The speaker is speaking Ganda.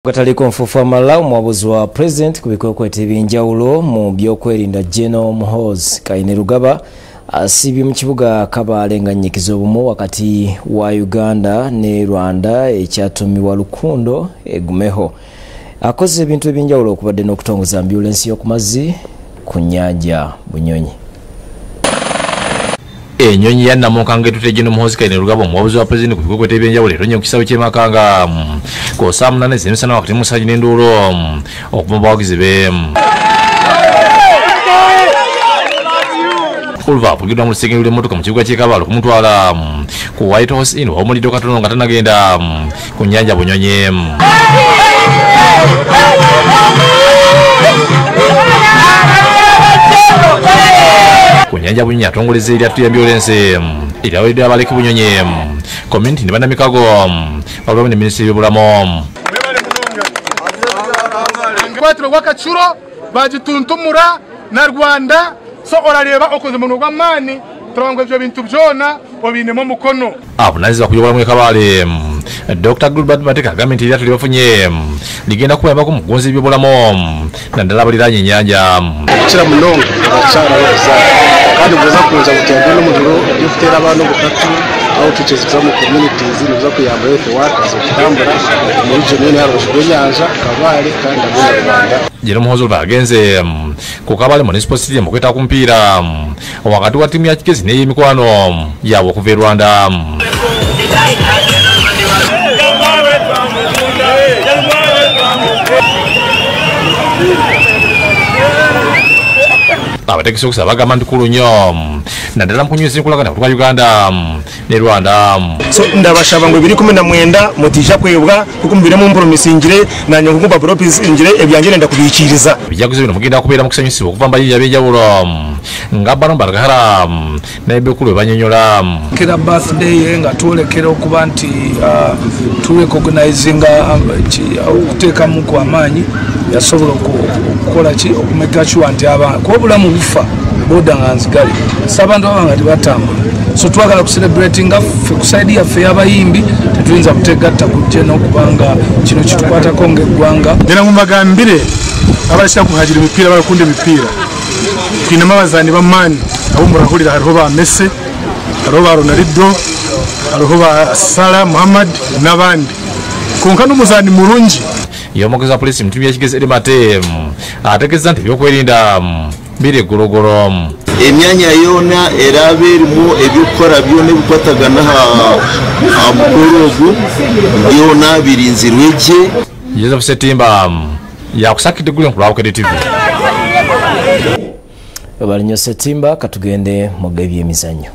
Kataliko nfufu amala omwabuzi wa president ku bikwekweto ebyenjawulo mu byokwerinda General Muhoozi Kainerugaba asibye mu kibuga Kabale nga nnyikiza obumu wakati wa Uganda ne Rwanda ekyatuumibwa Lukundo egumeho. Akoze ebintu ebyenjawulo okubadde n'okutongoza ambulance y'oku mazzi ku nnyanja Bunyonyi. Enyonyi ya Namunkanga etute General Muhoozi Kainerugaba omwabuzi wa president ku bikwekweto ebyenjawulo etonnya ku kisaawe ky'e Makanga ko saa 8 z'emisana wakati musajja n'enduulo okuvuma abawagizi be. Oluva apugidwa mu lusengero lw'emmotoka mu kibuga ky'e Kabale okumutwala ku White House Inn wawumulidde katono nga tanagenda ku nnyanja Bunyonyi. Ku nnyanja Bunyonyi atongoleza eryattu lya ambulance eryawulidde abaleki Bunyonyi community ne bannamikago wabamu ne minisitiri y'obulamu. Kwatiro wakachuro bagituntumura na Rwanda so orareba okoze mu rwamani turango ibyo bintu byona obinemo mukono abunaziza kuyobora mu Kabale. Dr. Gilbert Mateka agambye nti eryattu lyafunye ligenda kuyambako mu kugonza ebyobulamu naddala abaliraanye ennyanja. Kira munonga abakyala baza kandi buza kuza kutembera mu biro by'okutera abantu bukatu aho tukiziza mu communities nizo kuyamba health workers okutambula mu region y'Arusha Kabale kandi Rwanda. General Muhoozi agenze ku Kabale Municipal Stadium okweta ku mpiira wakati wa timu ya Kigezi n'ey'emikwano yaabwe okuva e Rwanda. Abategesi okusaba bagamba nti kulu nnyo naddala mu kunyweza enkolagana kutuka Uganda ne Rwanda. So ndabashaba ngo 2019 mutisha kwebwa kuko mubiremu mpromisingire nanye kukumba promisingire ebyanje nenda kubikiriza bijaguze bino mugenda kubeera mu kusanyusibwa okuva mbalirya b'enjawulo nga Baron Baragahara n'ebikulu banyonyola kira birthday nga twolekera okuba nti turecognizinga okuteekamu ku amaanyi yasobola okukola ki okumeka sure nti abantu kuba obulamu bufa boda nga nzigale sabantu abanga tibatambula so twagala kucelebratinga ffe ku saidi yaffe y'abayimbi tetuyinza kutegatta kujja n'okubanga kino kitukwatako ng'eggwanga. Ngira mubagambire abashyira kuhagira imipira barakunda imipira twinemu abazaani b'amaani abo murahurira hariho ba Messi hariho ba Ronaldo hariho ba Salah Muhammad n'abandi konka n'umuzaani murungi. Y'omugezi wa poliisi mu ttiimu ya Kigezi Mate ategeeza nti ebyokwerinda biri gologolo. Emyanya yona erabe erimu ebyokukora byona ebikwatagana ha mukolo ogwo byona birinzirwe gye. Joseph Setimba yakusakidde gule nkulawo Kede TV. Balinyo Setimba katugende mu by'emizannyo.